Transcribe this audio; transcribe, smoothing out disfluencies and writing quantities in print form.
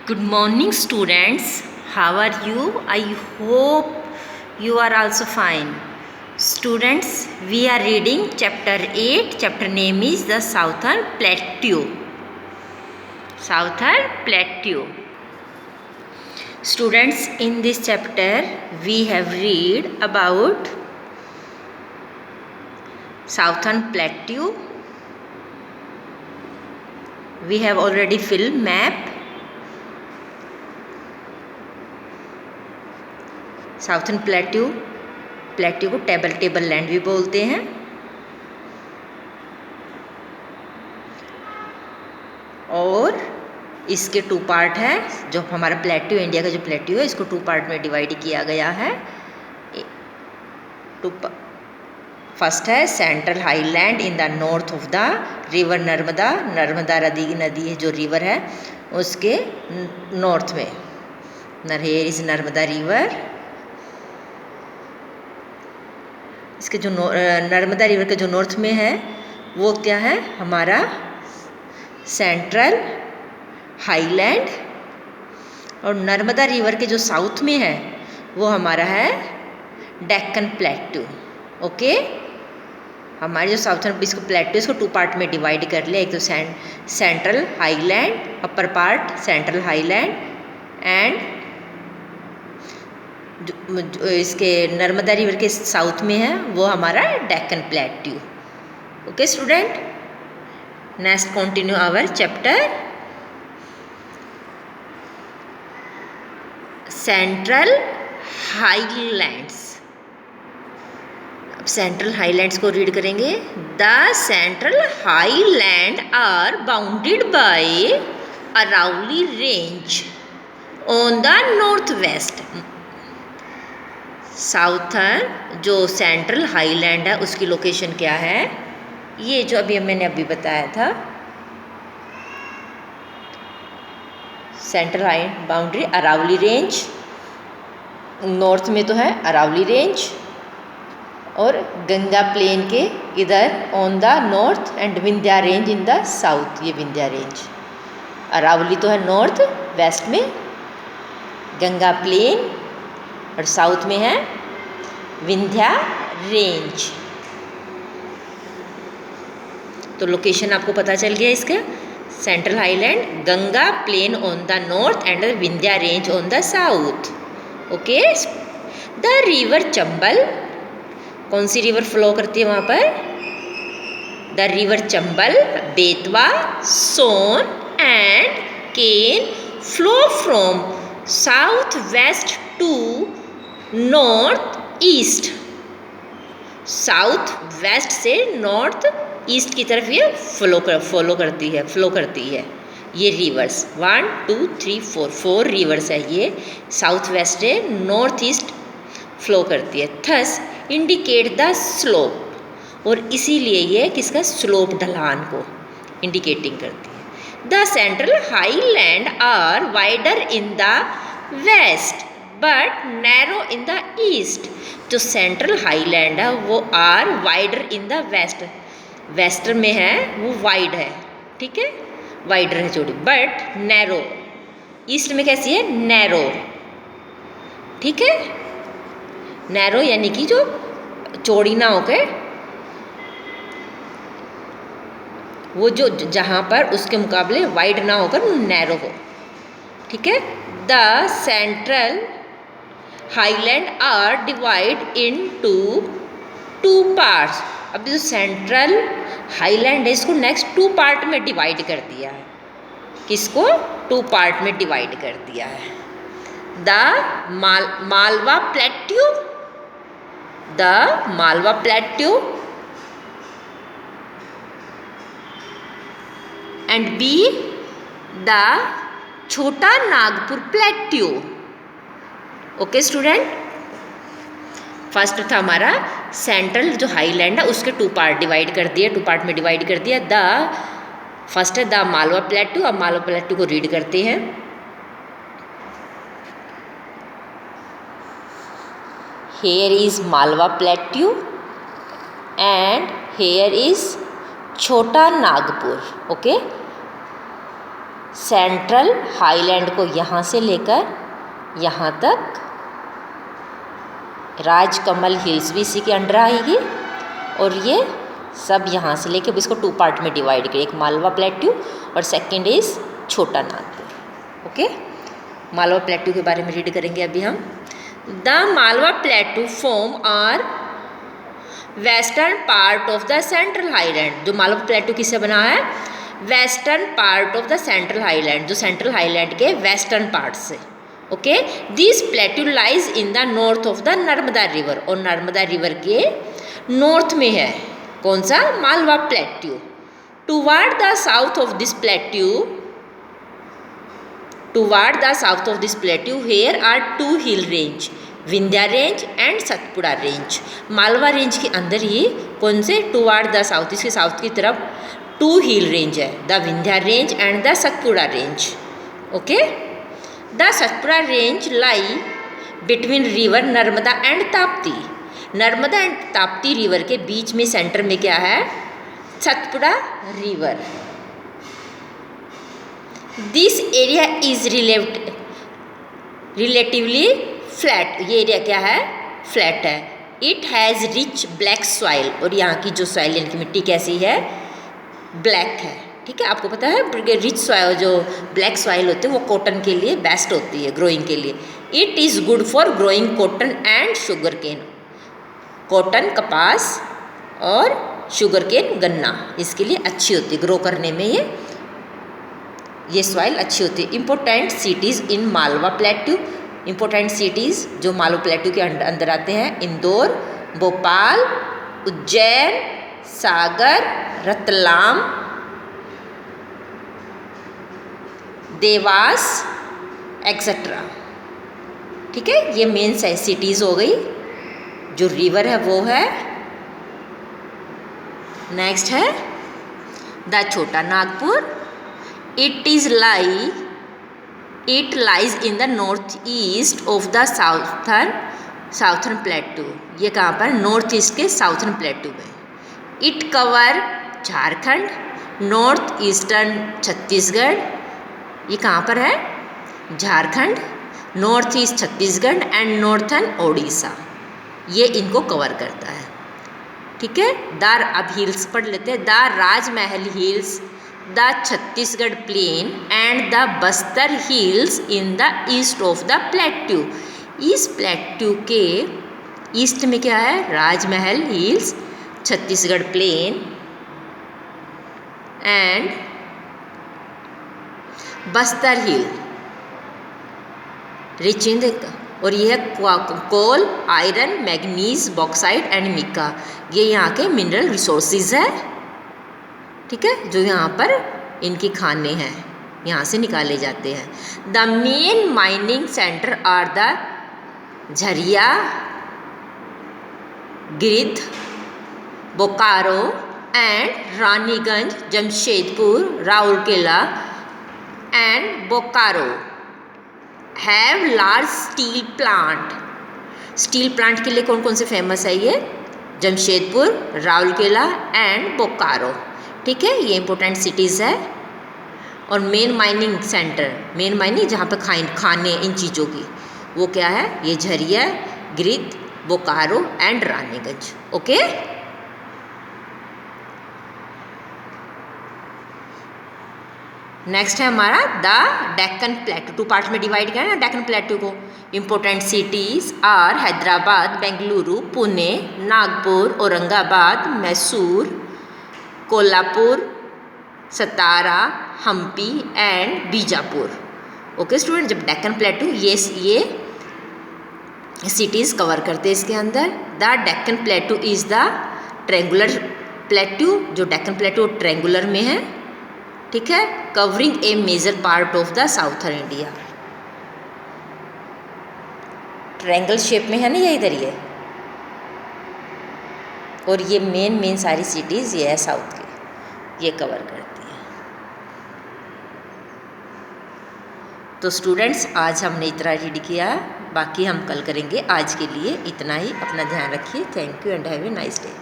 Good morning, students. How are you? I hope you are also fine. Students, we are reading chapter 8. Chapter name is the Southern Plateau. Southern Plateau. Students, in this chapter, we have read about Southern Plateau. We have already filled map. Southern plateau को table land भी बोलते हैं। और इसके 2 part है। जो हमारा plateau, India का जो प्लेट्यू है, इसको 2 पार्ट में डिवाइड किया गया है। फर्स्ट है central highland in the north of the river Narmada. Narmada नदी है जो रिवर है उसके नॉर्थ में। Here is Narmada river. इसके जो नर्मदा रिवर के जो नॉर्थ में है वो क्या है, हमारा सेंट्रल हाईलैंड। और नर्मदा रिवर के जो साउथ में है वो हमारा है डेक्कन प्लेट्यू। ओके, हमारे जो साउथर्न इसको प्लेट्यू, इसको 2 पार्ट में डिवाइड कर लिया। एक तो central highland, upper part central highland, and जो इसके नर्मदा रिवर के साउथ में है वो हमारा Deccan plateau. Okay student, next continue our chapter central highlands. अब सेंट्रल हाईलैंड्स को रीड करेंगे। The central highland are bounded by Aravalli range on the north west. Southern जो सेंट्रल हाईलैंड है उसकी लोकेशन क्या है, ये जो मैंने अभी बताया था। Central highland boundary Aravalli range, north में तो है अरावली रेंज, और गंगा प्लेन के इधर on the north, and Vindhya range in the south. ये विंध्या रेंज, अरावली तो है नॉर्थ वेस्ट में, गंगा प्लेन, और साउथ में है विंध्या रेंज। तो लोकेशन आपको पता चल गया इसका। Central highland, Ganga plain on the north and Vindhya range on the south. Okay, the river Chambal, कौन सी रिवर फ्लो करती है वहाँ पर? The river Chambal, Betwa, Son and Ken flow from south west to north east. South west से नॉर्थ ईस्ट की तरफ ये फ्लो करती है ये रिवर्स। 1 2 3 4 रिवर्स है ये, साउथ वेस्ट से नॉर्थ ईस्ट फ्लो करती है। थस इंडिकेट द स्लोप, और इसीलिए ये किसका स्लोप, ढलान को इंडिकेटिंग करती है। The central highland are wider in the west but narrow in the east. जो सेंट्रल हाईलैंड है वो are wider in the west, west में है वो वाइड है, ठीक है, वाइडर है चौड़ी, बट नैरो ईस्ट में कैसी है, नैरो, ठीक है। नैरो यानी कि जो चौड़ी ना होकर, वो जो जहाँ पर उसके मुकाबले वाइड ना होकर वो नैरो हो, ठीक है। The central highland are divide into 2 parts. अब जो सेंट्रल हाईलैंड है इसको नेक्स्ट 2 पार्ट में डिवाइड कर दिया है। किसको? 2 पार्ट में डिवाइड कर दिया है। The Malwa plateau, the Malwa plateau and B the Chota Nagpur plateau. Okay student, first था हमारा सेंट्रल जो हाईलैंड है उसके 2 पार्ट डिवाइड कर दिए, 2 पार्ट में डिवाइड कर दिया। द फर्स्ट है द मालवा प्लेट्यू। अब मालवा प्लेट्यू को रीड करते हैं। Here is Malwa plateau and here is छोटा नागपुर। ओके, सेंट्रल हाईलैंड को यहाँ से लेकर यहाँ तक, राजकमल हिल्स भी इसी के अंडर आएगी, और ये सब यहाँ से लेके इसको 2 पार्ट में डिवाइड करें, एक मालवा प्लेट्यू और सेकंड इज छोटा नागपुर। ओके, मालवा प्लेट्यू के बारे में रीड करेंगे अभी हम। The Malwa plateau form are western part of the central highland. जो मालवा प्लेट्यू किससे बना है? Western part of the central highland, जो सेंट्रल हाईलैंड के वेस्टर्न पार्ट से। Okay, this plateau lies in the north of the Narmada river, और Narmada river के north में है कौन सा? Malwa plateau. Toward the south of this plateau, toward the south of this plateau here are 2 hill range, Vindhya range and Satpura range. Malwa range के अंदर ही कौन से? टुवार्ड द साउथ, इसके साउथ की तरफ 2 हिल रेंज है, the Vindhya range and the Satpura range. Okay, the Satpura range lie between river Narmada and Tapti. Narmada and Tapti river के बीच में सेंटर में क्या है? Satpura river. This area is relatively flat, ये एरिया क्या है? फ्लैट है। It has rich black soil, और यहाँ की जो सॉइल यानी कि मिट्टी कैसी है? ब्लैक है। ठीक है, आपको पता है रिच सॉइल, जो ब्लैक सॉइल होती है वो कॉटन के लिए बेस्ट होती है, ग्रोइंग के लिए। It is good for growing cotton and sugar cane, cotton कपास और शुगर केन गन्ना, इसके लिए अच्छी होती है ग्रो करने में, ये सॉइल अच्छी होती है। Important cities in Malwa plateau, important cities जो मालवा प्लेट्यू के अंदर आते हैं: इंदौर, भोपाल, उज्जैन, सागर, रतलाम, देवास एक्सेट्रा। ठीक है, ये मेन सिटीज़ हो गई। जो रिवर है वो है, नेक्स्ट है the Chota Nagpur. It lies in the north east of the southern plateau. ये कहाँ पर? नॉर्थ ईस्ट के साउथर्न प्लेट्यू में। It cover Jharkhand, north eastern Chhattisgarh, ये कहाँ पर है? Jharkhand, north east Chhattisgarh and northern Odisha, ये इनको कवर करता है। ठीक है, अब हिल्स पढ़ लेते हैं। The Rajmahal hills, the Chhattisgarh plain and the Bastar hills in the east of the plateau. इस प्लेट्यू के ईस्ट में क्या है? Rajmahal hills, Chhattisgarh plain and Bastar hill, rich in, और ये है coal, iron, manganese, bauxite and mica, ये यहाँ के मिनरल रिसोर्सेज है। ठीक है, जो यहाँ पर इनकी खाने हैं, यहाँ से निकाले जाते हैं। The main mining centre are the Jharia, Giridih, Bokaro and Raniganj, Jamshedpur, Rourkela and Bokaro have large steel plant. Steel plant के लिए कौन कौन से फेमस है? ये जमशेदपुर, राउरकेला एंड बोकारो। ठीक है, ये इंपॉर्टेंट सिटीज़ है। और main mining centre, main mining जहाँ पे खाने इन चीज़ों की, वो क्या है? ये Jharia, Giridih, Bokaro and Raniganj. Okay, next है हमारा द डेक्कन प्लेट्यू। 2 पार्ट में डिवाइड किया है ना डेक्कन प्लेट्यू को। Important cities are Hyderabad, Bengaluru, Pune, Nagpur, Aurangabad, Mysore, Kolhapur, Satara, Hampi and Bijapur. Okay student, जब डेक्कन प्लेट्यू ये सिटीज़ कवर करते हैं इसके अंदर। The Deccan plateau is the triangular plateau, जो डेक्कन प्लेट्यू ट्रेंगुलर में है। ठीक है, covering a major part of the southern India, triangle shape में है ना ये इधर ये, और ये मेन सारी सिटीज़ ये है साउथ की, ये कवर करती है। तो स्टूडेंट्स, आज हमने इतना रीड किया, बाकी हम कल करेंगे। आज के लिए इतना ही, अपना ध्यान रखिए। Thank you and have a nice day.